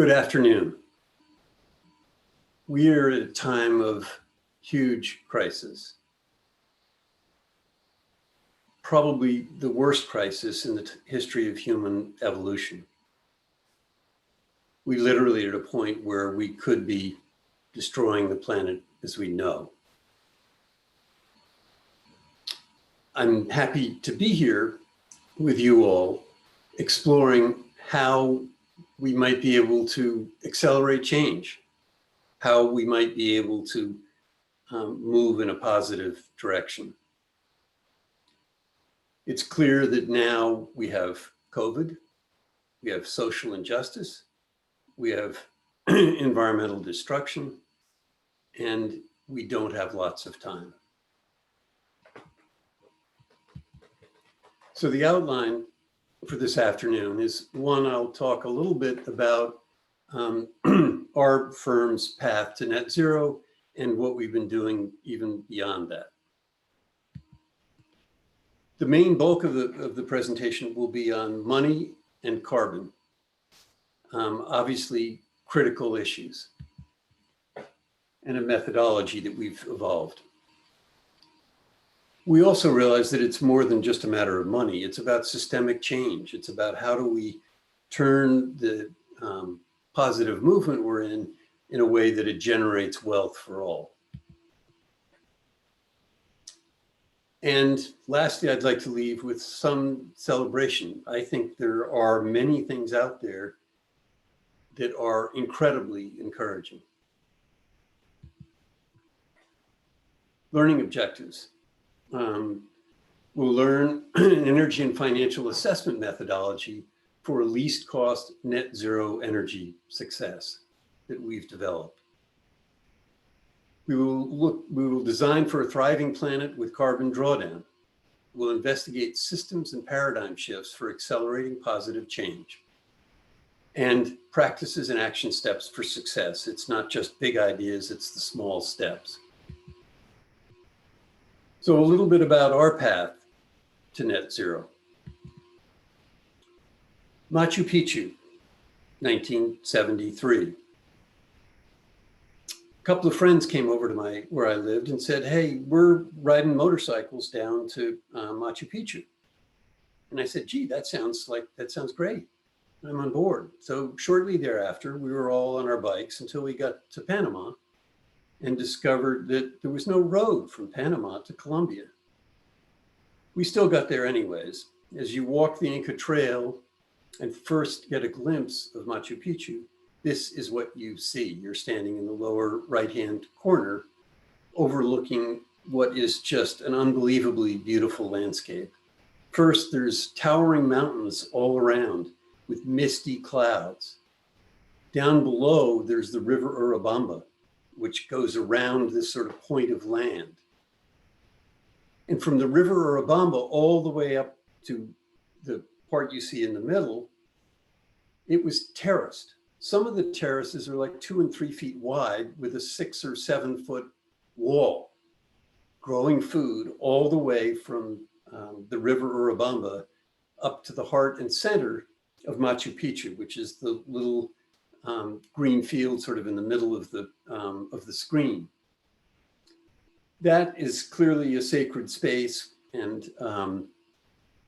Good afternoon. We are at a time of huge crisis. Probably the worst crisis in the history of human evolution. We literally are at a point where we could be destroying the planet as we know. I'm happy to be here with you all, exploring how we might be able to accelerate change, how we might be able to move in a positive direction. It's clear that now we have COVID, we have social injustice, we have environmental destruction, and we don't have lots of time. So the outline for this afternoon is one, I'll talk a little bit about our firm's path to net zero and what we've been doing even beyond that. The main bulk of the presentation will be on money and carbon, obviously critical issues, and a methodology that we've evolved. We also realize that it's more than just a matter of money. It's about systemic change. It's about how do we turn the positive movement we're in a way that it generates wealth for all. And lastly, I'd like to leave with some celebration. I think there are many things out there that are incredibly encouraging. Learning objectives. We'll learn an energy and financial assessment methodology for a least cost net zero energy success that we've developed. We will design for a thriving planet with carbon drawdown. We'll investigate systems and paradigm shifts for accelerating positive change and practices and action steps for success. It's not just big ideas, it's the small steps. So a little bit about our path to net zero. Machu Picchu, 1973. A couple of friends came over to where I lived and said, hey, we're riding motorcycles down to Machu Picchu. And I said, gee, that sounds great. I'm on board. So shortly thereafter, we were all on our bikes until we got to Panama and discovered that there was no road from Panama to Colombia. We still got there anyways. As you walk the Inca Trail and first get a glimpse of Machu Picchu, this is what you see. You're standing in the lower right-hand corner, overlooking what is just an unbelievably beautiful landscape. First, there's towering mountains all around with misty clouds. Down below, there's the river Urubamba, which goes around this sort of point of land. And from the river Urubamba all the way up to the part you see in the middle, it was terraced. Some of the terraces are like 2 and 3 feet wide with a 6 or 7 foot wall, growing food all the way from the river Urubamba up to the heart and center of Machu Picchu, which is the little green field sort of in the middle of the screen. That is clearly a sacred space, and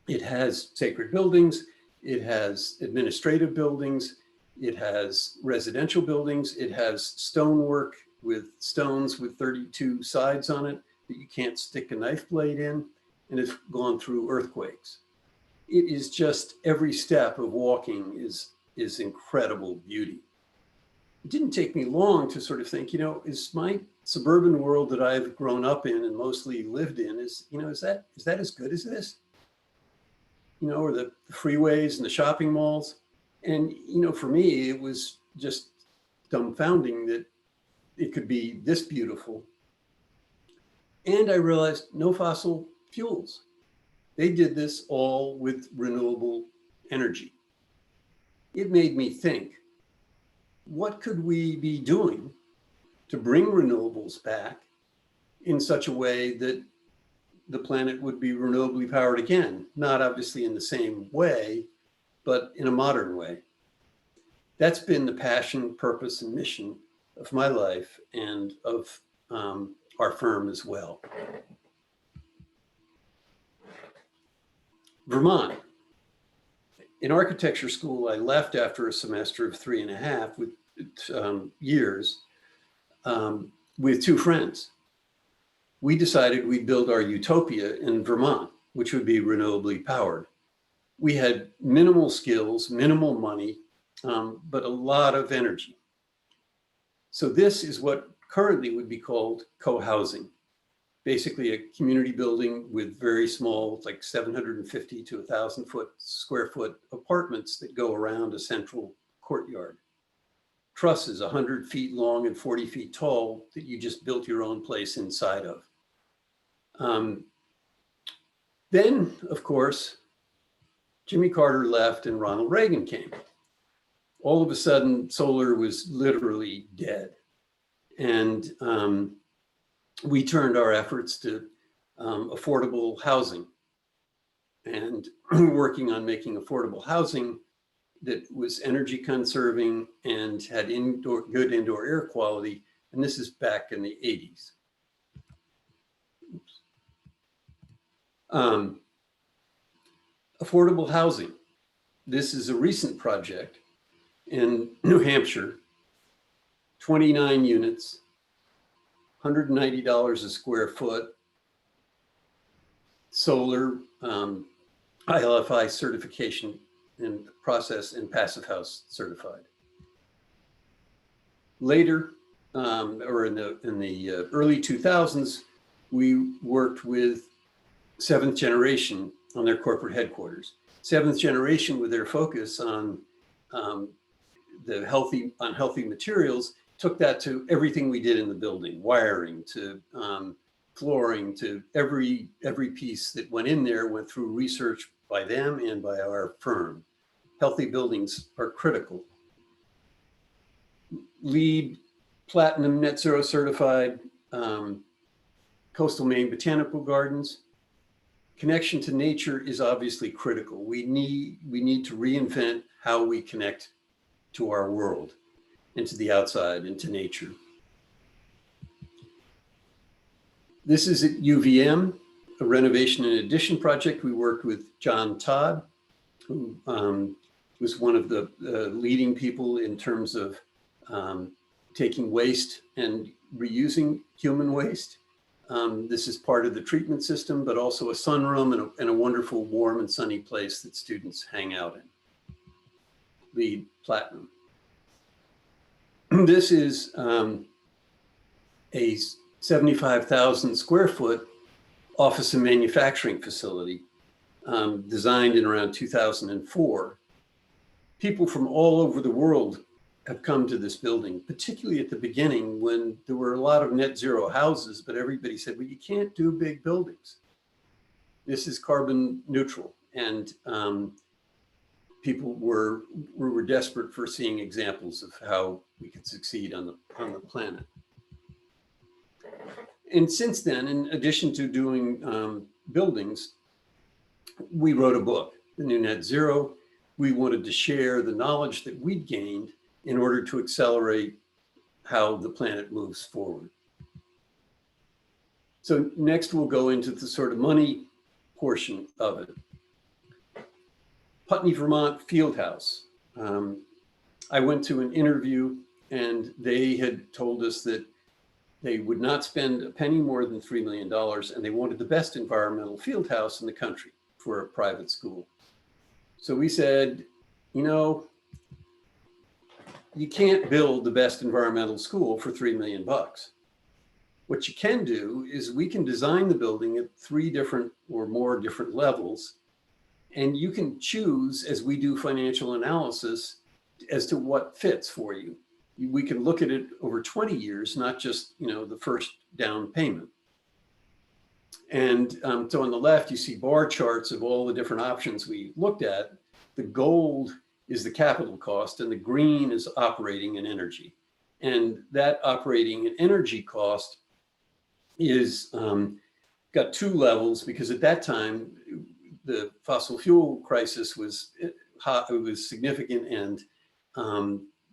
it has sacred buildings, it has administrative buildings, it has residential buildings, it has stonework with stones with 32 sides on it that you can't stick a knife blade in, and it's gone through earthquakes. It is just every step of walking is incredible beauty. It didn't take me long to sort of think, is my suburban world that I've grown up in and mostly lived in, is that as good as this? Or the freeways and the shopping malls. And, for me, it was just dumbfounding that it could be this beautiful. And I realized no fossil fuels. They did this all with renewable energy. It made me think, what could we be doing to bring renewables back in such a way that the planet would be renewably powered again? Not obviously in the same way, but in a modern way. That's been the passion, purpose, and mission of my life and of our firm as well. Vermont. In architecture school, I left after a semester of 3.5 years with two friends. We decided we'd build our utopia in Vermont, which would be renewably powered. We had minimal skills, minimal money, but a lot of energy. So this is what currently would be called co-housing. Basically a community building with very small, like 750 to 1,000 square foot apartments that go around a central courtyard. Trusses 100 feet long and 40 feet tall that you just built your own place inside of. Then, of course, Jimmy Carter left and Ronald Reagan came. All of a sudden, solar was literally dead. And we turned our efforts to affordable housing and working on making affordable housing that was energy conserving and had good indoor air quality. And this is back in the 80s. Affordable housing. This is a recent project in New Hampshire, 29 units, $190 a square foot, solar, ILFI certification and process, and Passive House certified. Later, or in the early 2000s, we worked with Seventh Generation on their corporate headquarters. Seventh Generation, with their focus on healthy materials, took that to everything we did in the building, wiring to flooring to every piece that went in there went through research by them and by our firm. Healthy buildings are critical. LEED, Platinum Net Zero certified, coastal Maine botanical gardens. Connection to nature is obviously critical. We need to reinvent how we connect to our world and to the outside and to nature. This is at UVM, a renovation and addition project. We worked with John Todd, who was one of the leading people in terms of taking waste and reusing human waste. This is part of the treatment system, but also a sunroom and a wonderful, warm and sunny place that students hang out in. LEED Platinum. This is a 75,000 square foot office and manufacturing facility designed in around 2004. People from all over the world have come to this building, particularly at the beginning when there were a lot of net zero houses, but everybody said, well, you can't do big buildings. This is carbon neutral. And people were desperate for seeing examples of how we could succeed on the planet. And since then, in addition to doing buildings, we wrote a book, The New Net Zero. We wanted to share the knowledge that we'd gained in order to accelerate how the planet moves forward. So next we'll go into the sort of money portion of it. Putney, Vermont Fieldhouse. I went to an interview and they had told us that they would not spend a penny more than $3 million and they wanted the best environmental field house in the country for a private school. So we said, you know, you can't build the best environmental school for $3 million. What you can do is we can design the building at 3 different or more different levels, and you can choose, as we do financial analysis, as to what fits for you. We can look at it over 20 years, not just the first down payment. And so on the left, you see bar charts of all the different options we looked at. The gold is the capital cost and the green is operating and energy. And that operating and energy cost is got 2 levels because at that time, the fossil fuel crisis was hot, it was significant, and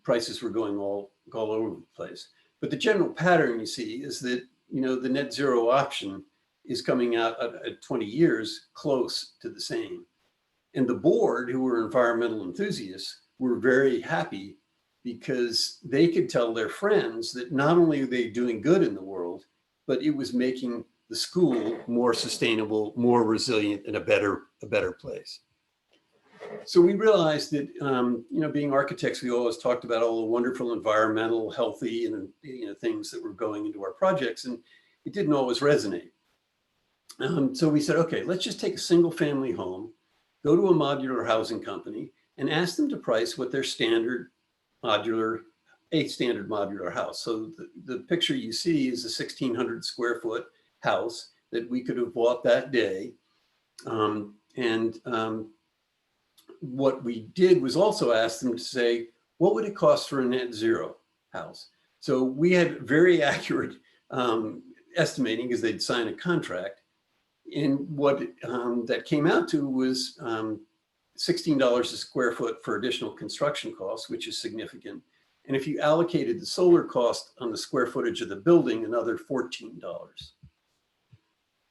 prices were going all over the place. But the general pattern you see is that, the net zero option is coming out at 20 years close to the same. And the board, who were environmental enthusiasts, were very happy because they could tell their friends that not only are they doing good in the world, but it was making the school more sustainable, more resilient, and a better place. So we realized that, being architects, we always talked about all the wonderful environmental, healthy, and things that were going into our projects, and it didn't always resonate. So we said, okay, let's just take a single family home, go to a modular housing company, and ask them to price what their standard modular house. So the picture you see is a 1,600 square foot house that we could have bought that day. What we did was also ask them to say, what would it cost for a net zero house? So we had very accurate estimating because they'd sign a contract. And what that came out to was $16 a square foot for additional construction costs, which is significant. And if you allocated the solar cost on the square footage of the building, another $14.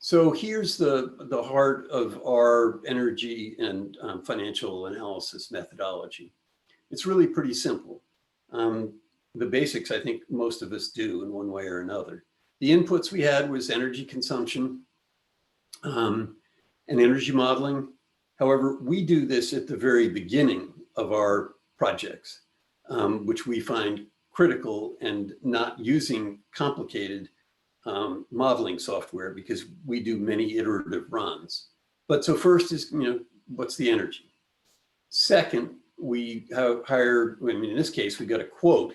So here's the heart of our energy and financial analysis methodology. It's really pretty simple. The basics, I think most of us do in one way or another. The inputs we had was energy consumption and energy modeling. However, we do this at the very beginning of our projects, which we find critical, and not using complicated modeling software because we do many iterative runs. But so first is, what's the energy? Second, we hired, in this case, we got a quote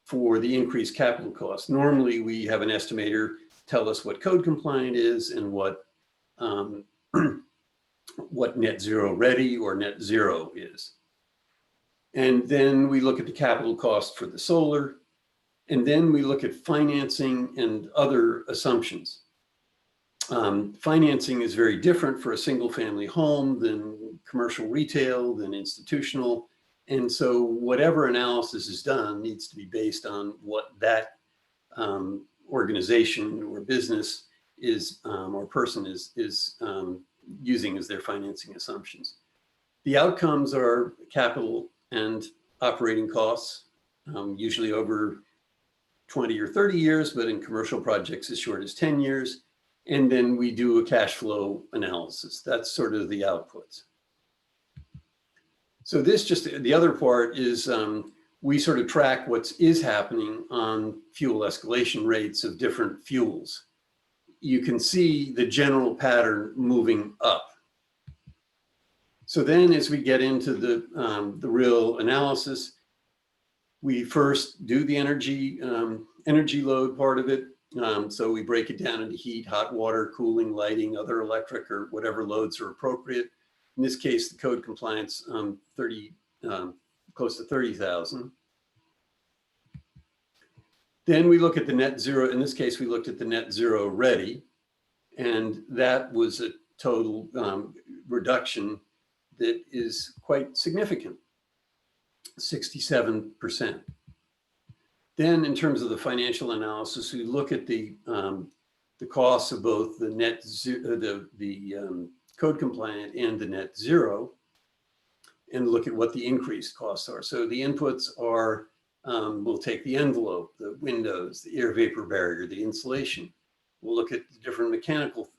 for the increased capital cost. Normally we have an estimator tell us what code compliant is and what net zero ready or net zero is. And then we look at the capital cost for the solar, and then we look at financing and other assumptions. Financing is very different for a single family home than commercial retail, than institutional. And so whatever analysis is done needs to be based on what that organization or business is, or person is using as their financing assumptions. The outcomes are capital and operating costs, usually over 20 or 30 years, but in commercial projects as short as 10 years. And then we do a cash flow analysis. That's sort of the outputs. So this the other part is we sort of track what is happening on fuel escalation rates of different fuels. You can see the general pattern moving up. So then as we get into the real analysis, we first do the energy load part of it. So we break it down into heat, hot water, cooling, lighting, other electric, or whatever loads are appropriate. In this case, the code compliance, close to 30,000. Then we look at the net zero. In this case, we looked at the net zero ready, and that was a total reduction that is quite significant, 67%. Then in terms of the financial analysis, we look at the costs of both the net zero, the code compliant and the net zero, and look at what the increased costs are. So the inputs are, we'll take the envelope, the windows, the air vapor barrier, the insulation. We'll look at the different mechanical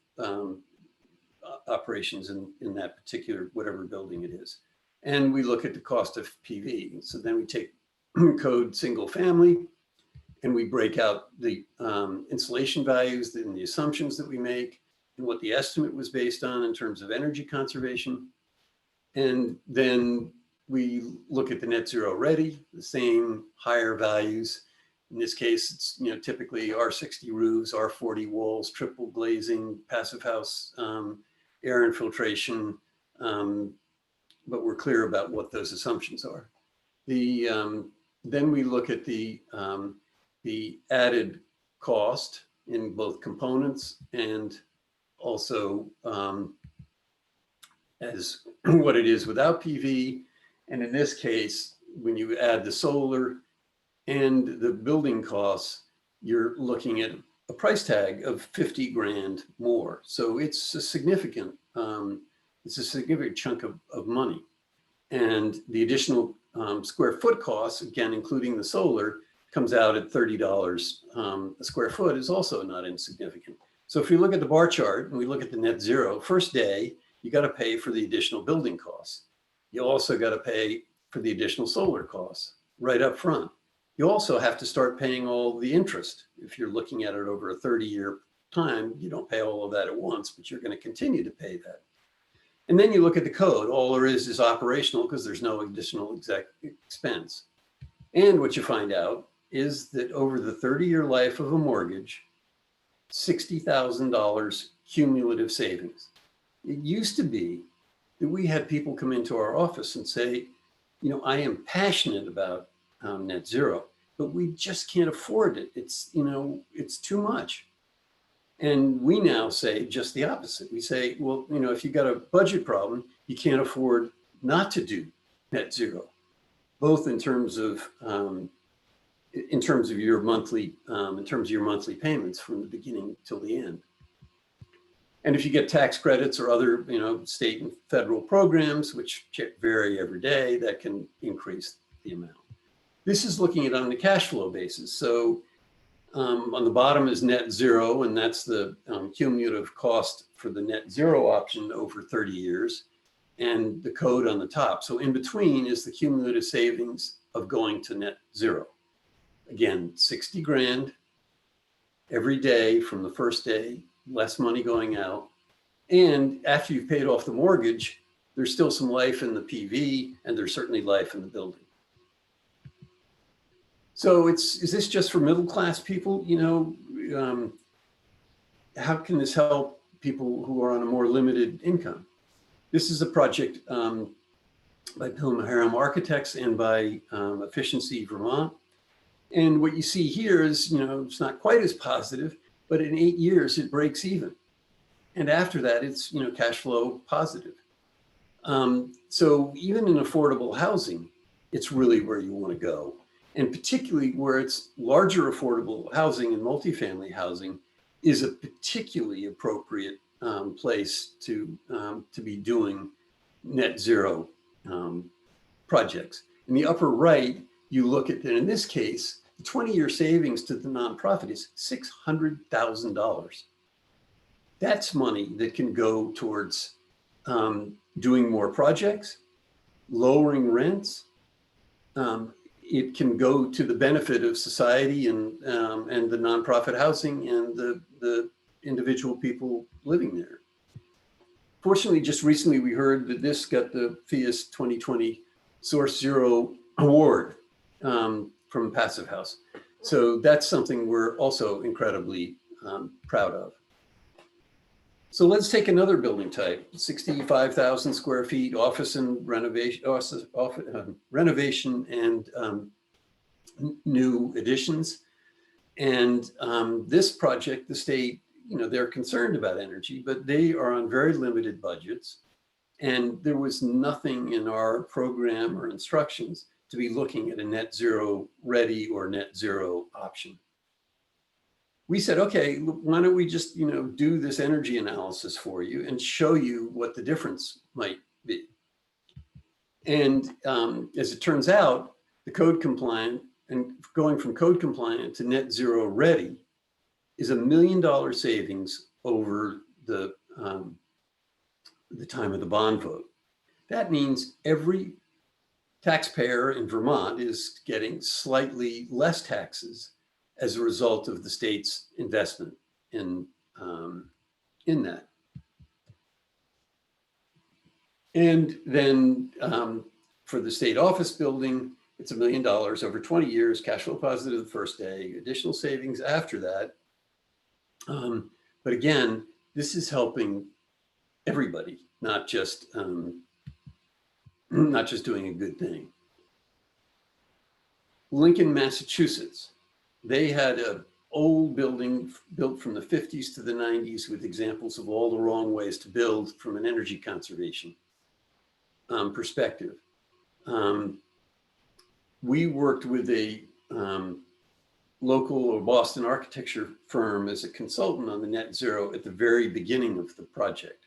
operations in that particular, whatever building it is. And we look at the cost of PV. So then we take code single family, and we break out the insulation values and the assumptions that we make and what the estimate was based on in terms of energy conservation. And then we look at the net zero ready, the same higher values. In this case, it's typically R60 roofs, R40 walls, triple glazing, passive house, air infiltration, but we're clear about what those assumptions are. Then we look at the added cost in both components and also as what it is without PV. And in this case, when you add the solar and the building costs, you're looking at a price tag of 50 grand more. So it's a significant chunk of money. And the additional square foot costs, again, including the solar, comes out at $30 a square foot, is also not insignificant. So if we look at the bar chart and we look at the net zero, first day, you got to pay for the additional building costs. You also got to pay for the additional solar costs right up front. You also have to start paying all the interest. If you're looking at it over a 30-year time, you don't pay all of that at once, but you're going to continue to pay that. And then you look at the code. All there is operational because there's no additional expense. And what you find out is that over the 30-year life of a mortgage, $60,000 cumulative savings. It used to be that we had people come into our office and say, you know, I am passionate about net zero, but we just can't afford it. It's, you know, it's too much. And we now say just the opposite. We say, well, you know, if you've got a budget problem, you can't afford not to do net zero, both in terms of your monthly payments from the beginning till the end. And if you get tax credits or other, you know, state and federal programs, which vary every day, that can increase the amount. This is looking at it on a cash flow basis. So on the bottom is net zero, and that's the cumulative cost for the net zero option over 30 years, and the code on the top. So in between is the cumulative savings of going to net zero. Again, 60 grand every day from the first day, less money going out. And after you've paid off the mortgage, there's still some life in the PV, and there's certainly life in the building. So is this just for middle class people? You know, how can this help people who are on a more limited income? This is a project by Maclay Architects and by Efficiency Vermont. And what you see here is, you know, it's not quite as positive, but in 8 years, it breaks even. And after that, it's, you know, cash flow positive. So even in affordable housing, it's really where you want to go. And particularly where it's larger affordable housing and multifamily housing is a particularly appropriate place to be doing net zero projects. In the upper right, you look at, and in this case, the 20-year savings to the nonprofit is $600,000. That's money that can go towards doing more projects, lowering rents. It can go to the benefit of society and the nonprofit housing and the individual people living there. Fortunately, just recently we heard that this got the FIAS 2020 Source Zero Award from Passive House. So that's something we're also incredibly proud of. So let's take another building type, 65,000 square feet, office and renovation, renovation and new additions. And this project, the state, you know, they're concerned about energy, but they are on very limited budgets. And there was nothing in our program or instructions to be looking at a net zero ready or net zero option. We said, okay, why don't we just, you know, do this energy analysis for you and show you what the difference might be. And as it turns out, the code compliant and going from code compliant to net zero ready is $1 million savings over the time of the bond vote. That means every taxpayer in Vermont is getting slightly less taxes as a result of the state's investment in that. And then for the state office building, it's $1 million over 20 years, cash flow positive the first day, additional savings after that. But again, this is helping everybody, not just doing a good thing. Lincoln, Massachusetts. They had an old building built from the 50s to the 90s with examples of all the wrong ways to build from an energy conservation perspective. we worked with a local or Boston architecture firm as a consultant on the net zero at the very beginning of the project.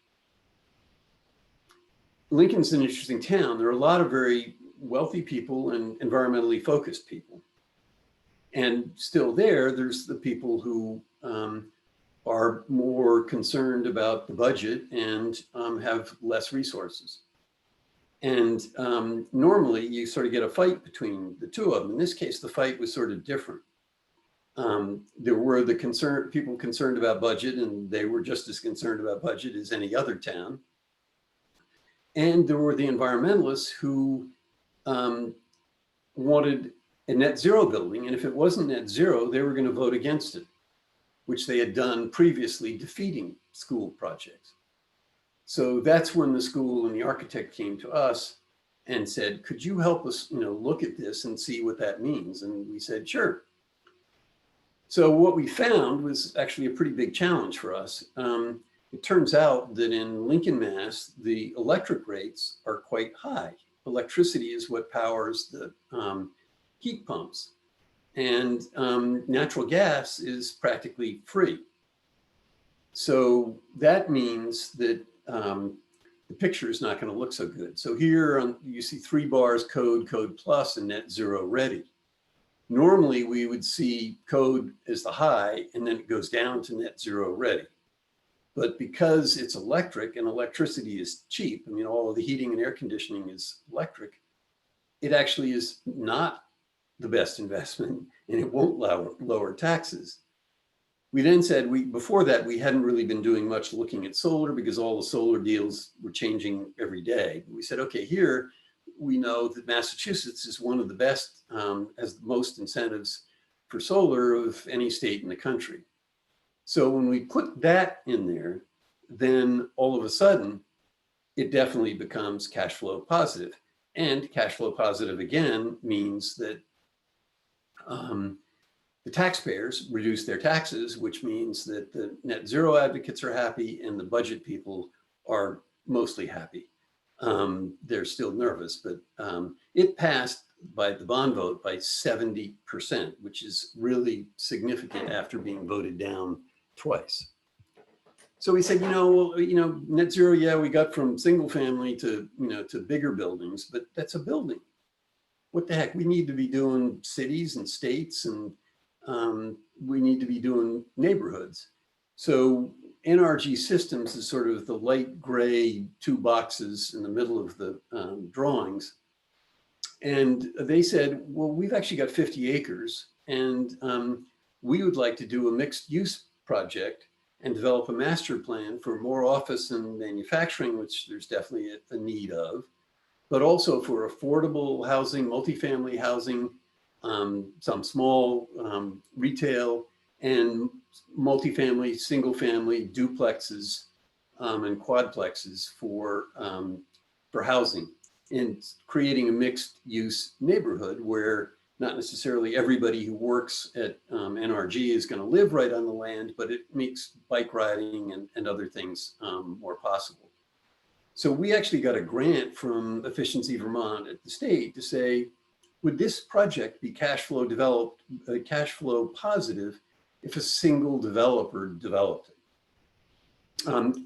Lincoln's an interesting town. There are a lot of very wealthy people and environmentally focused people. And still there's the people who are more concerned about the budget and have less resources. And normally you sort of get a fight between the two of them. In this case, the fight was sort of different. There were the people concerned about budget, and they were just as concerned about budget as any other town. And there were the environmentalists who wanted a net zero building. And if it wasn't net zero, they were going to vote against it, which they had done previously, defeating school projects. So that's when the school and the architect came to us and said, could you help us, look at this and see what that means? And we said, sure. So what we found was actually a pretty big challenge for us. It turns out that in Lincoln, Mass, the electric rates are quite high. Electricity is what powers the heat pumps. And natural gas is practically free. So that means that the picture is not going to look so good. So here you see 3 bars, code plus, and net zero ready. Normally we would see code as the high, and then it goes down to net zero ready. But because it's electric and electricity is cheap, all of the heating and air conditioning is electric, it actually is not the best investment, and it won't lower taxes. We then said, before that, we hadn't really been doing much looking at solar because all the solar deals were changing every day. We said, okay, here we know that Massachusetts is one of the best, has the most incentives for solar of any state in the country. So when we put that in there, then all of a sudden, it definitely becomes cash flow positive. And cash flow positive again means that the taxpayers reduce their taxes, which means that the net zero advocates are happy and the budget people are mostly happy. They're still nervous, but it passed by the bond vote by 70%, which is really significant after being voted down twice. So we said, net zero, yeah, we got from single family to, to bigger buildings, but that's a building. What the heck? We need to be doing cities and states, and we need to be doing neighborhoods. So NRG Systems is sort of the light gray 2 boxes in the middle of the drawings. And they said, well, we've actually got 50 acres and we would like to do a mixed use project and develop a master plan for more office and manufacturing, which there's definitely a need of, but also for affordable housing, multifamily housing, some small retail, and multifamily, single family duplexes and quadplexes for housing, and creating a mixed use neighborhood where not necessarily everybody who works at NRG is going to live right on the land, but it makes bike riding and other things more possible. So we actually got a grant from Efficiency Vermont at the state to say, would this project be cash flow positive if a single developer developed it?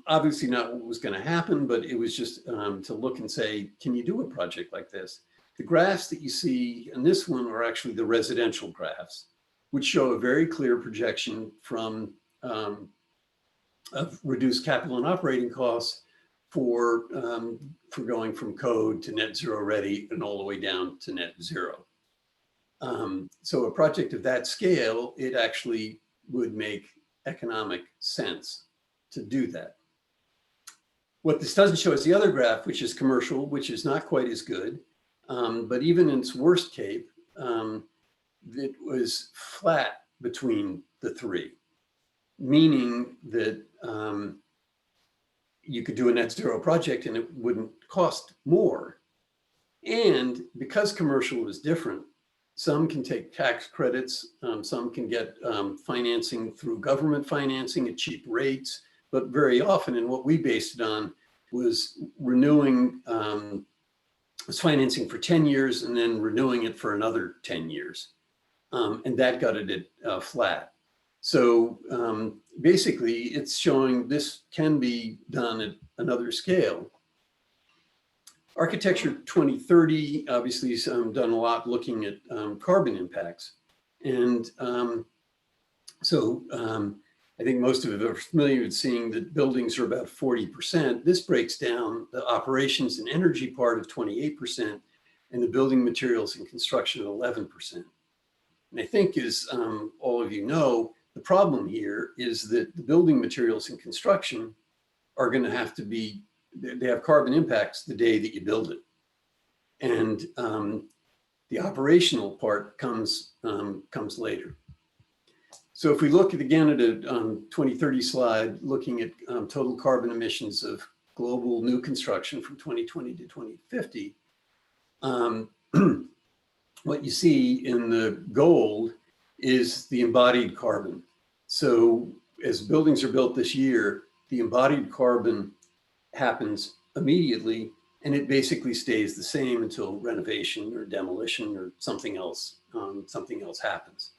Obviously not what was going to happen, but it was just to look and say, can you do a project like this? The graphs that you see in this one are actually the residential graphs, which show a very clear projection from of reduced capital and operating costs for going from code to net zero ready and all the way down to net zero. So a project of that scale, it actually would make economic sense to do that. What this doesn't show is the other graph, which is commercial, which is not quite as good. But even in its worst case, it was flat between the 3, meaning that you could do a net zero project and it wouldn't cost more. And because commercial is different, some can take tax credits, some can get financing through government financing at cheap rates, but very often, and what we based it on was renewing was financing for 10 years and then renewing it for another 10 years. And that got it at flat. So basically, it's showing this can be done at another scale. Architecture 2030 obviously has done a lot looking at carbon impacts. And I think most of you are familiar with seeing that buildings are about 40%. This breaks down the operations and energy part of 28% and the building materials and construction of 11%. And I think, as all of you know, the problem here is that the building materials and construction are going to have to be, they have carbon impacts the day that you build it. And the operational part comes later. So if we look at, again, at a 2030 slide, looking at total carbon emissions of global new construction from 2020 to 2050, what you see in the gold is the embodied carbon. So as buildings are built this year, the embodied carbon happens immediately, and it basically stays the same until renovation or demolition or something else happens.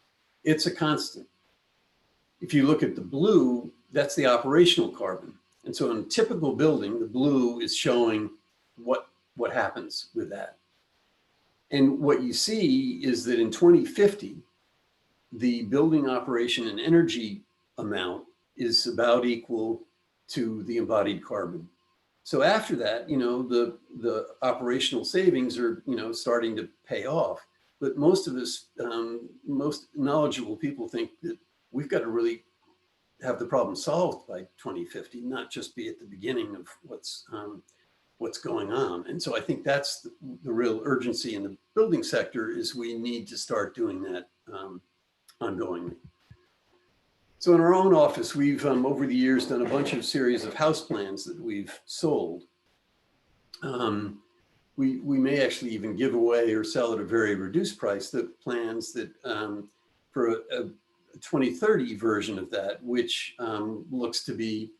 It's a constant. If you look at the blue, that's the operational carbon. And so in a typical building, the blue is showing what happens with that. And what you see is that in 2050, the building operation and energy amount is about equal to the embodied carbon. So after that, the operational savings are, starting to pay off. But most of us, most knowledgeable people think that we've got to really have the problem solved by 2050, not just be at the beginning of what's going on. And so I think that's the real urgency in the building sector, is we need to start doing that ongoingly. So in our own office, we've over the years done a bunch of series of house plans that we've sold. We may actually even give away or sell at a very reduced price the plans that for a 2030 version of that, which looks to be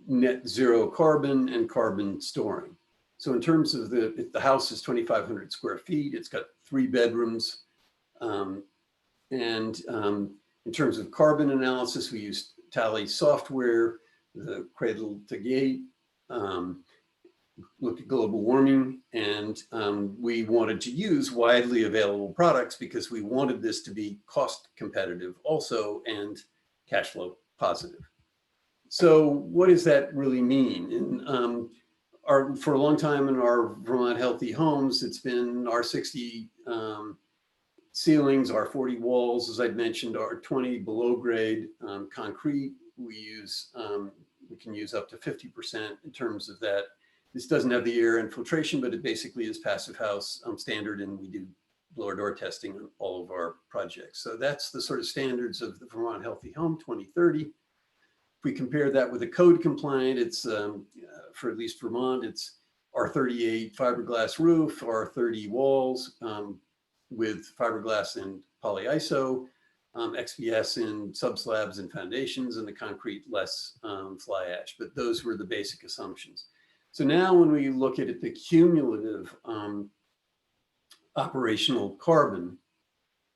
net zero carbon and carbon storing. So in terms of the house is 2,500 square feet, it's got 3 bedrooms. In terms of carbon analysis, we use Tally software, the cradle to gate, look at global warming, and we wanted to use widely available products because we wanted this to be cost competitive also and cash flow positive. So what does that really mean? For a long time in our Vermont Healthy Homes, it's been R60 ceilings, R40 walls, as I'd mentioned, R20 below grade concrete. We can use up to 50% in terms of that. This doesn't have the air infiltration, but it basically is passive house standard, and we do blower door testing on all of our projects. So that's the sort of standards of the Vermont Healthy Home 2030. If we compare that with a code compliant, it's for at least Vermont, it's R38 fiberglass roof, R30 walls with fiberglass and polyiso, XPS in subslabs and foundations, and the concrete less fly ash. But those were the basic assumptions. So now when we look at it, the cumulative operational carbon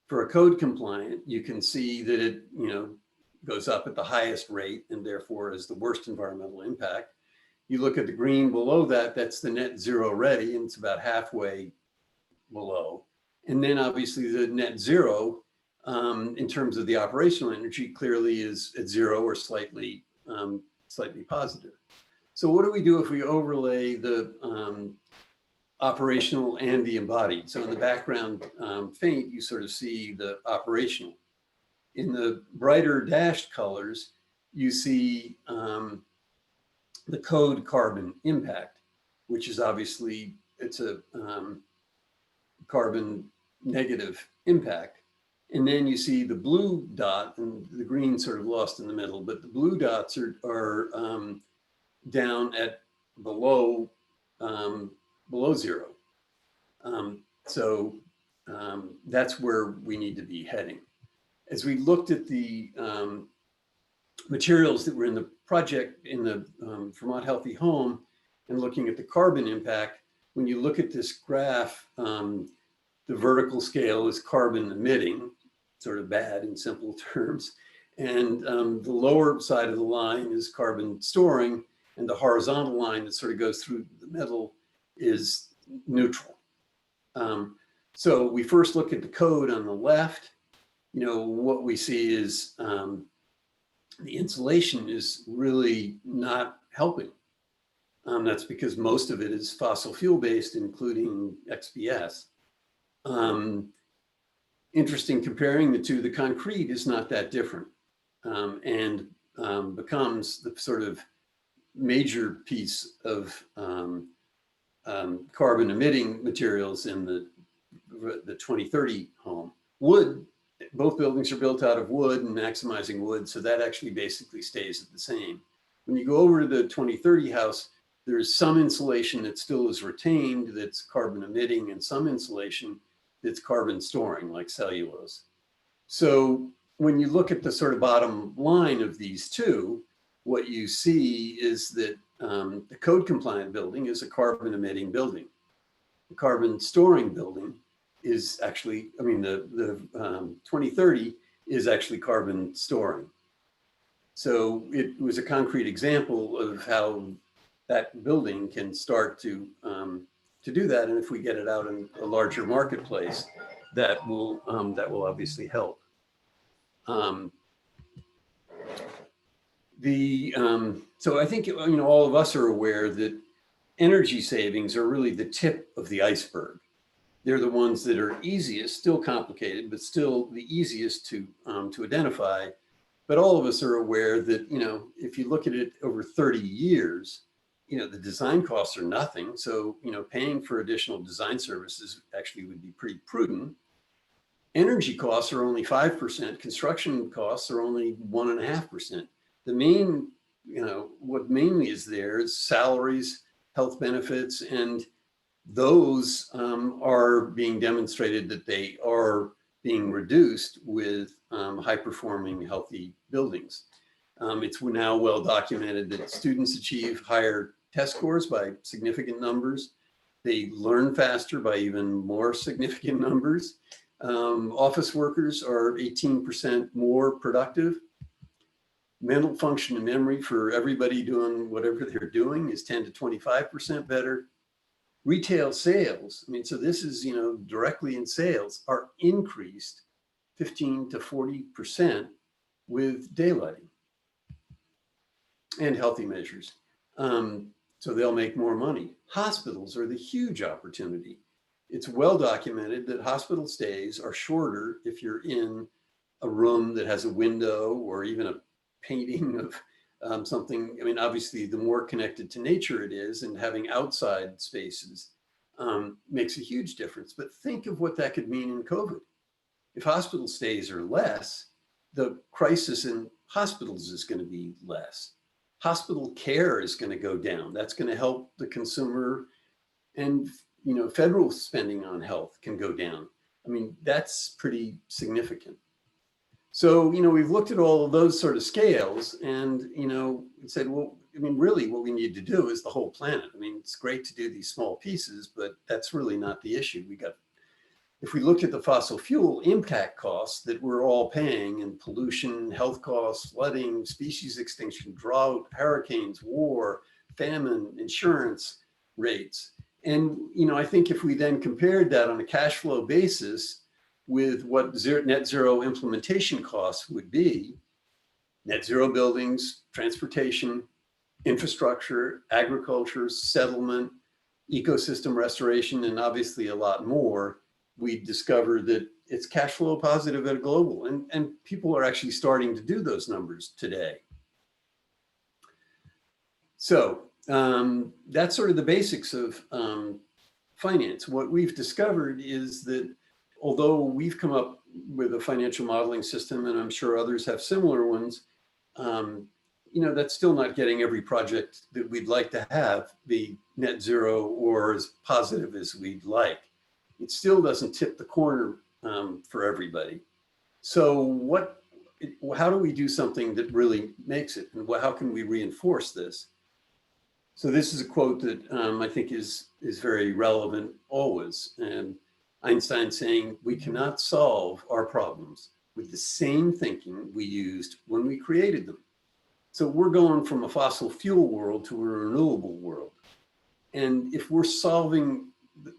for a code compliant, you can see that it goes up at the highest rate and therefore is the worst environmental impact. You look at the green below that, that's the net zero ready, and it's about halfway below. And then obviously the net zero in terms of the operational energy clearly is at zero or slightly positive. So what do we do if we overlay the operational and the embodied? So in the background faint, you sort of see the operational. In the brighter dashed colors, you see the code carbon impact, which is obviously, it's a carbon negative impact. And then you see the blue dot, and the green sort of lost in the middle, but the blue dots are down at below zero. So that's where we need to be heading. As we looked at the materials that were in the project in the Vermont Healthy Home and looking at the carbon impact, when you look at this graph, the vertical scale is carbon emitting, sort of bad in simple terms. And the lower side of the line is carbon storing, and the horizontal line that sort of goes through the middle is neutral. So we first look at the code on the left. What we see is the insulation is really not helping. That's because most of it is fossil fuel based, including XPS. Interesting comparing the two, the concrete is not that different, and becomes the sort of major piece of carbon emitting materials in the 2030 home. Wood, both buildings are built out of wood and maximizing wood, so that actually basically stays the same. When you go over to the 2030 house, there's some insulation that still is retained that's carbon emitting, and some insulation that's carbon storing, like cellulose. So when you look at the sort of bottom line of these two, what you see is that the code compliant building is a carbon emitting building. The carbon storing building is actually, the 2030 is actually carbon storing. So it was a concrete example of how that building can start to do that. And if we get it out in a larger marketplace, that will obviously help. So I think all of us are aware that energy savings are really the tip of the iceberg. They're the ones that are easiest, still complicated, but still the easiest to identify. But all of us are aware that if you look at it over 30 years, the design costs are nothing. So paying for additional design services actually would be pretty prudent. Energy costs are only 5%. Construction costs are only 1.5%. The main, what mainly is there is salaries, health benefits, and those are being demonstrated that they are being reduced with high-performing, healthy buildings. It's now well documented that students achieve higher test scores by significant numbers. They learn faster by even more significant numbers. Office workers are 18% more productive. Mental function and memory for everybody doing whatever they're doing is 10 to 25% better. Retail sales, so this is, directly in sales, are increased 15 to 40% with daylighting and healthy measures. So they'll make more money. Hospitals are the huge opportunity. It's well documented that hospital stays are shorter if you're in a room that has a window or even a painting of something. Obviously, the more connected to nature it is, and having outside spaces makes a huge difference. But think of what that could mean in COVID. If hospital stays are less, the crisis in hospitals is going to be less. Hospital care is going to go down. That's going to help the consumer, and federal spending on health can go down. That's pretty significant. So, we've looked at all of those sort of scales and, said, well, really what we need to do is the whole planet. It's great to do these small pieces, but that's really not the issue. If we looked at the fossil fuel impact costs that we're all paying in pollution, health costs, flooding, species extinction, drought, hurricanes, war, famine, insurance rates. And, I think if we then compared that on a cash flow basis with what net zero implementation costs would be, net zero buildings, transportation, infrastructure, agriculture, settlement, ecosystem restoration, and obviously a lot more, we discovered that it's cash flow positive at a global, and people are actually starting to do those numbers today. So that's sort of the basics of finance. What we've discovered is that although we've come up with a financial modeling system, and I'm sure others have similar ones, that's still not getting every project that we'd like to have be net zero or as positive as we'd like. It still doesn't tip the corner for everybody. So how do we do something that really makes it? And how can we reinforce this? So this is a quote that I think is very relevant always. And Einstein saying, we cannot solve our problems with the same thinking we used when we created them. So we're going from a fossil fuel world to a renewable world. And if we're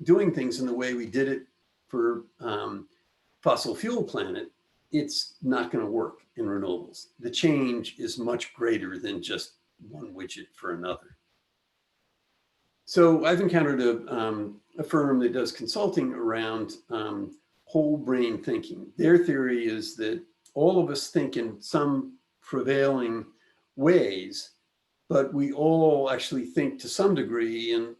doing things in the way we did it for fossil fuel planet, it's not going to work in renewables. The change is much greater than just one widget for another. So I've encountered a firm that does consulting around whole brain thinking. Their theory is that all of us think in some prevailing ways, but we all actually think to some degree in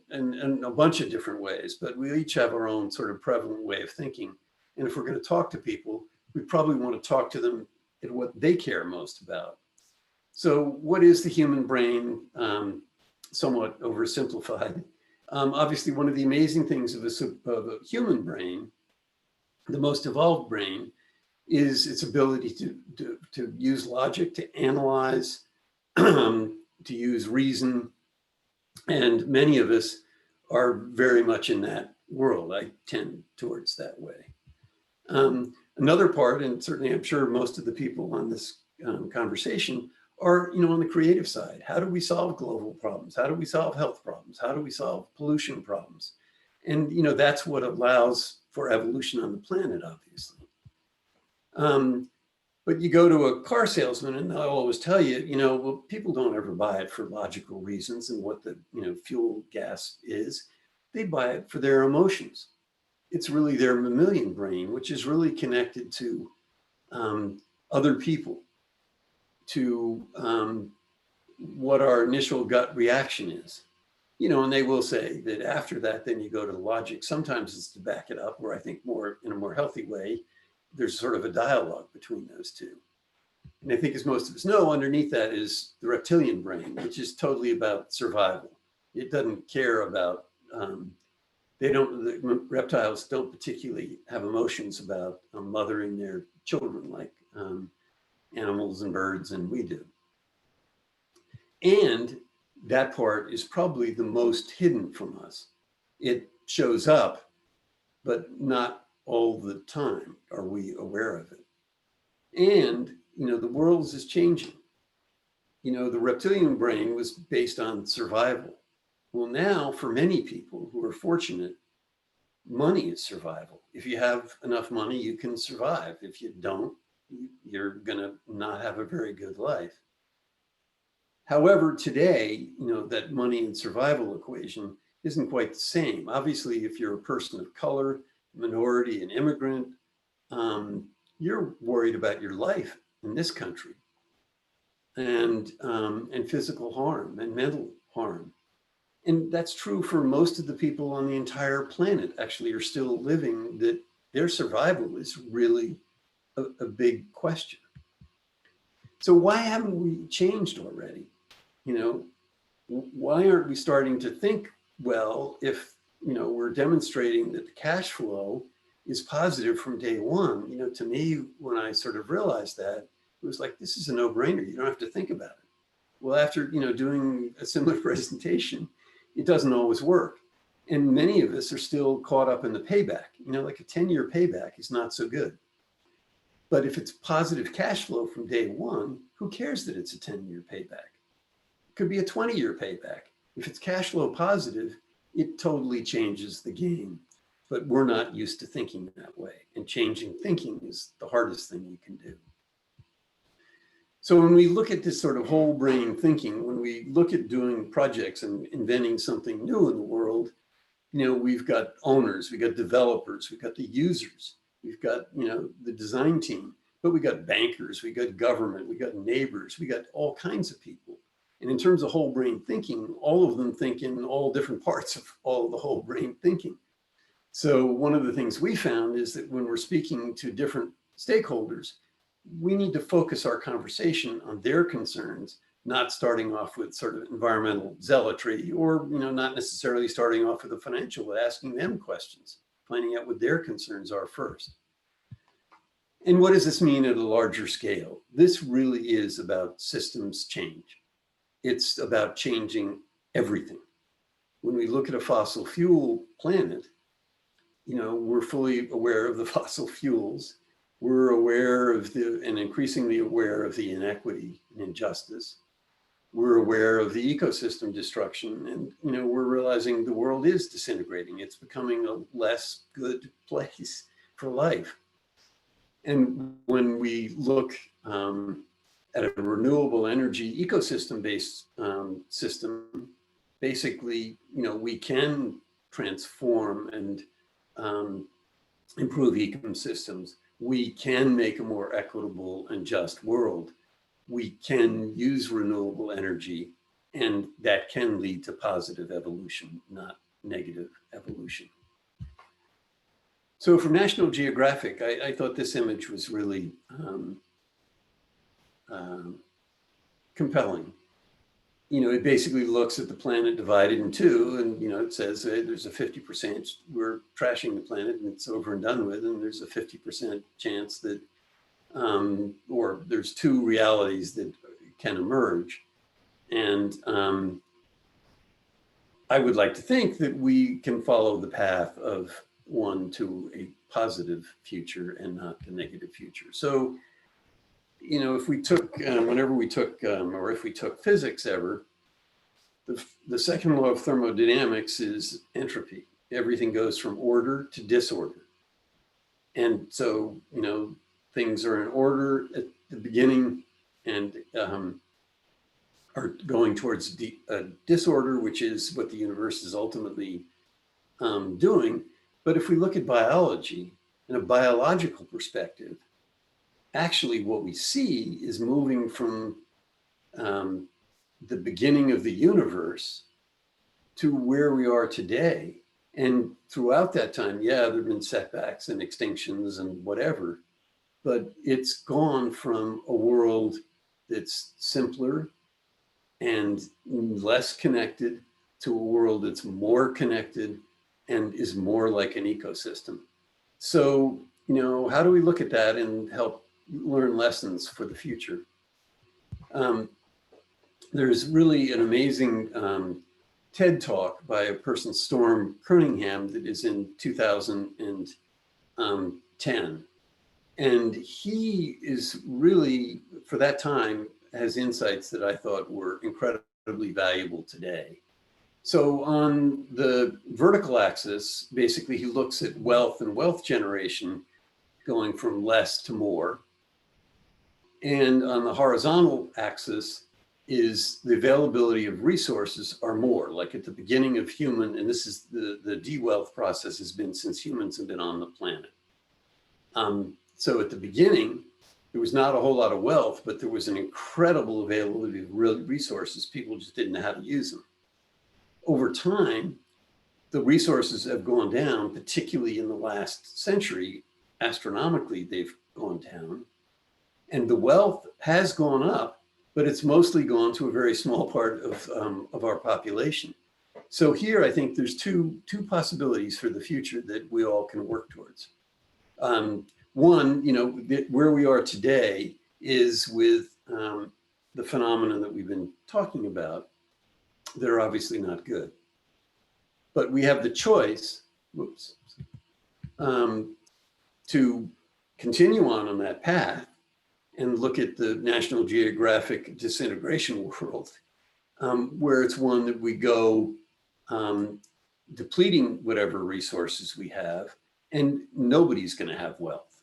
a bunch of different ways, but we each have our own sort of prevalent way of thinking. And if we're going to talk to people, we probably want to talk to them at what they care most about. So what is the human brain? Somewhat oversimplified. Obviously, one of the amazing things of a human brain, the most evolved brain, is its ability to use logic, to analyze, to use reason. And many of us are very much in that world. I tend towards that way. Another part, and certainly I'm sure most of the people on this conversation are, on the creative side. How do we solve global problems? How do we solve health problems? How do we solve pollution problems? And, that's what allows for evolution on the planet, obviously. But you go to a car salesman and they'll always tell you, well, people don't ever buy it for logical reasons and what the, fuel gas is. They buy it for their emotions. It's really their mammalian brain, which is really connected to other people, to what our initial gut reaction is. And they will say that after that, then you go to the logic. Sometimes it's to back it up, where I think in a more healthy way, there's sort of a dialogue between those two. And I think, as most of us know, underneath that is the reptilian brain, which is totally about survival. It doesn't care about, the reptiles don't particularly have emotions about mothering their children like animals and birds and we do. And that part is probably the most hidden from us. It shows up, but not all the time are we aware of it. And, the world is changing. The reptilian brain was based on survival. Well, now for many people who are fortunate, money is survival. If you have enough money, you can survive. If you don't, you're going to not have a very good life. However, today, that money and survival equation isn't quite the same. Obviously, if you're a person of color, minority, and immigrant, you're worried about your life in this country, and physical harm and mental harm. And that's true for most of the people on the entire planet, actually, are still living, that their survival is really a big question. So why haven't we changed already? Why aren't we starting to think, well, if, we're demonstrating that the cash flow is positive from day one? To me, when I sort of realized that, it was like, this is a no-brainer. You don't have to think about it. Well, after, doing a similar presentation, it doesn't always work. And many of us are still caught up in the payback. Like a 10-year payback is not so good. But if it's positive cash flow from day one, who cares that it's a 10-year payback? It could be a 20-year payback. If it's cash flow positive, it totally changes the game. But we're not used to thinking that way. And changing thinking is the hardest thing you can do. So when we look at this sort of whole brain thinking, when we look at doing projects and inventing something new in the world, we've got owners, we've got developers, we've got the users, we've got, the design team, but we got bankers, we got government, we got neighbors, we got all kinds of people. And in terms of whole brain thinking, all of them think in all different parts of all the whole brain thinking. So one of the things we found is that when we're speaking to different stakeholders, we need to focus our conversation on their concerns, not starting off with sort of environmental zealotry, or not necessarily starting off with the financial, but asking them questions, finding out what their concerns are first. And what does this mean at a larger scale? This really is about systems change. It's about changing everything. When we look at a fossil fuel planet, we're fully aware of the fossil fuels. We're aware of and increasingly aware of the inequity and injustice. We're aware of the ecosystem destruction, and we're realizing the world is disintegrating. It's becoming a less good place for life. And when we look at a renewable energy ecosystem-based system, basically, we can transform and improve ecosystems. We can make a more equitable and just world. We can use renewable energy, and that can lead to positive evolution, not negative evolution. So from National Geographic, I thought this image was really compelling. It basically looks at the planet divided in two, and it says there's a 50% we're trashing the planet and it's over and done with, and there's a 50% chance that, or there's two realities that can emerge. And I would like to think that we can follow the path of one to a positive future and not the negative future. So, if we took, whenever we took, or if we took physics ever, the second law of thermodynamics is entropy. Everything goes from order to disorder. And so, things are in order at the beginning and are going towards disorder, which is what the universe is ultimately doing. But if we look at biology in a biological perspective, actually what we see is moving from the beginning of the universe to where we are today. And throughout that time, there have been setbacks and extinctions and whatever, but it's gone from a world that's simpler and less connected to a world that's more connected and is more like an ecosystem. So, how do we look at that and help learn lessons for the future? There's really an amazing TED talk by a person, Storm Cunningham, that is in 2010. And he is really, for that time, has insights that I thought were incredibly valuable today. So on the vertical axis, basically he looks at wealth and wealth generation going from less to more. And on the horizontal axis is the availability of resources are more, like at the beginning of human, and this is the de-wealth process has been since humans have been on the planet. So at the beginning, there was not a whole lot of wealth, but there was an incredible availability of resources. People just didn't know how to use them. Over time, the resources have gone down, particularly in the last century. Astronomically, they've gone down. And the wealth has gone up, but it's mostly gone to a very small part of our population. So here, I think there's two possibilities for the future that we all can work towards. One, where we are today is with the phenomena that we've been talking about that are obviously not good. But we have the choice, to continue on that path and look at the National Geographic disintegration world, where it's one that we go depleting whatever resources we have, and nobody's going to have wealth,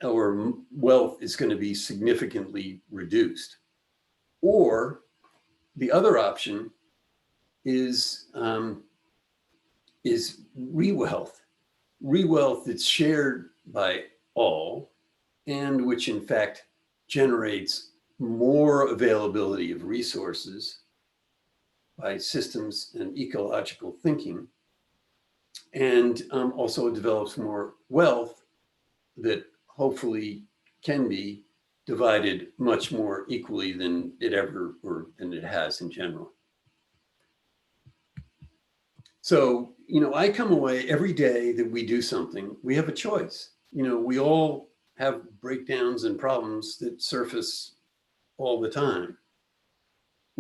or wealth is going to be significantly reduced. Or the other option is re-wealth that's shared by all, and which in fact generates more availability of resources by systems and ecological thinking, and also develops more wealth that hopefully can be divided much more equally than it ever, or than it has in general. So, I come away every day that we do something, we have a choice. We all have breakdowns and problems that surface all the time.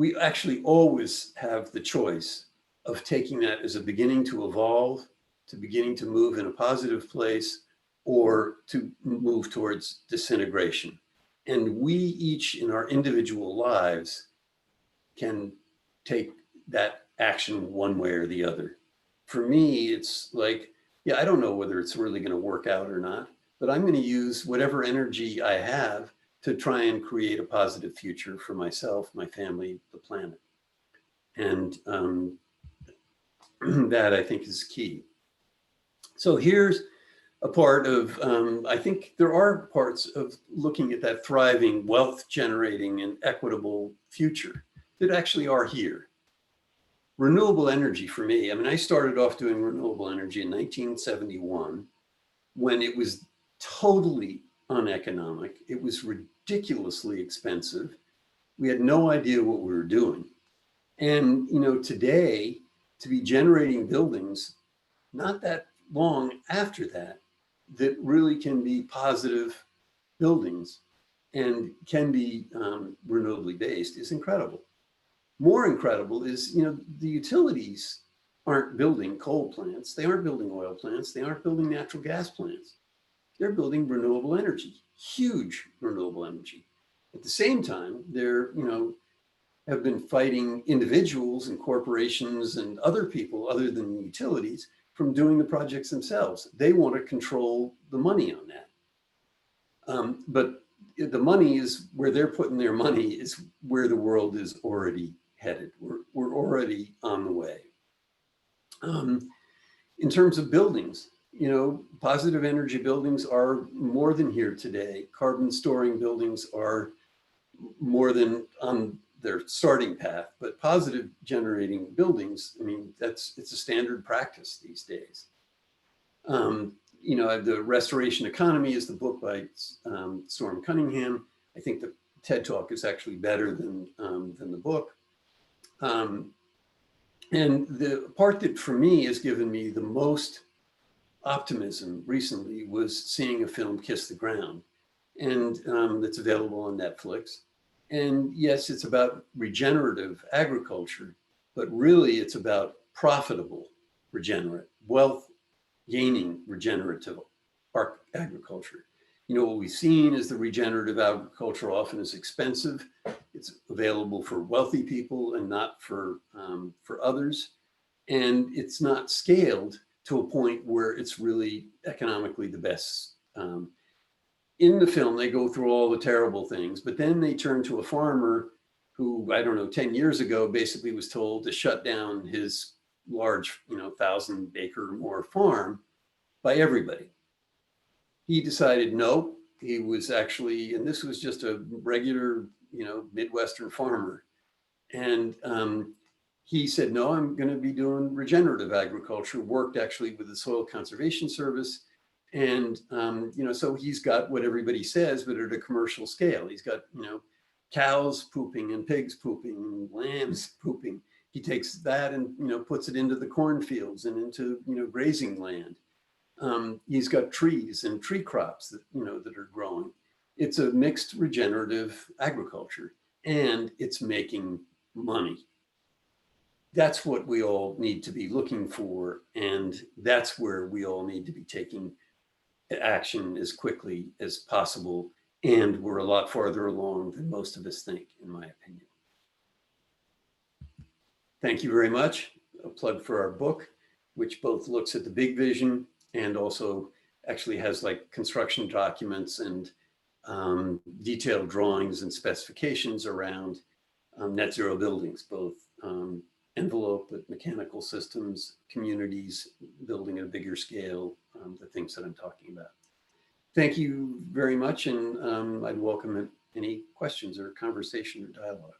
we actually always have the choice of taking that as a beginning to evolve, to beginning to move in a positive place, or to move towards disintegration. And we each in our individual lives can take that action one way or the other. For me, it's like, yeah, I don't know whether it's really going to work out or not, but I'm going to use whatever energy I have to try and create a positive future for myself, my family, the planet. And that I think is key. So here's a part of, I think there are parts of looking at that thriving, wealth generating and equitable future that actually are here. Renewable energy for me, I mean, I started off doing renewable energy in 1971 when it was totally uneconomic. It was ridiculously expensive. We had no idea what we were doing. And, you know, today to be generating buildings, not that long after that, that really can be positive buildings and can be renewably based is incredible. More incredible is, you know, the utilities aren't building coal plants, they aren't building oil plants, they aren't building natural gas plants. They're building renewable energy, huge renewable energy. At the same time, they're, you know, have been fighting individuals and corporations and other people other than the utilities from doing the projects themselves. They want to control the money on that. But the money is where they're putting their money is where the world is already headed. We're already on the way. In terms of buildings, you know, positive energy buildings are more than here today. Carbon storing buildings are more than on their starting path, but positive generating buildings, I mean, it's a standard practice these days. You know, The Restoration Economy is the book by Storm Cunningham. I think the TED Talk is actually better than the book. And the part that for me has given me the most optimism recently was seeing a film, Kiss the Ground, and that's available on Netflix. And yes, it's about regenerative agriculture, but really it's about profitable regenerative, wealth gaining regenerative agriculture. You know, what we've seen is the regenerative agriculture often is expensive. It's available for wealthy people and not for others. And it's not scaled to a point where it's really economically the best. In the film, they go through all the terrible things, but then they turn to a farmer who, I don't know, 10 years ago, basically was told to shut down his large, you know, 1,000-acre or more farm by everybody. He decided no, he was actually, and this was just a regular, you know, Midwestern farmer. And he said, no, I'm going to be doing regenerative agriculture, worked actually with the Soil Conservation Service. And, you know, so he's got what everybody says, but at a commercial scale. He's got, you know, cows pooping and pigs pooping and lambs pooping. He takes that and, you know, puts it into the cornfields and into, you know, grazing land. He's got trees and tree crops that, you know, that are growing. It's a mixed regenerative agriculture and it's making money. That's what we all need to be looking for. And that's where we all need to be taking action as quickly as possible. And we're a lot farther along than most of us think, in my opinion. Thank you very much. A plug for our book, which both looks at the big vision and also actually has like construction documents and detailed drawings and specifications around net zero buildings, both envelope, but mechanical systems, communities, building at a bigger scale, the things that I'm talking about. Thank you very much, and I'd welcome any questions or conversation or dialogue.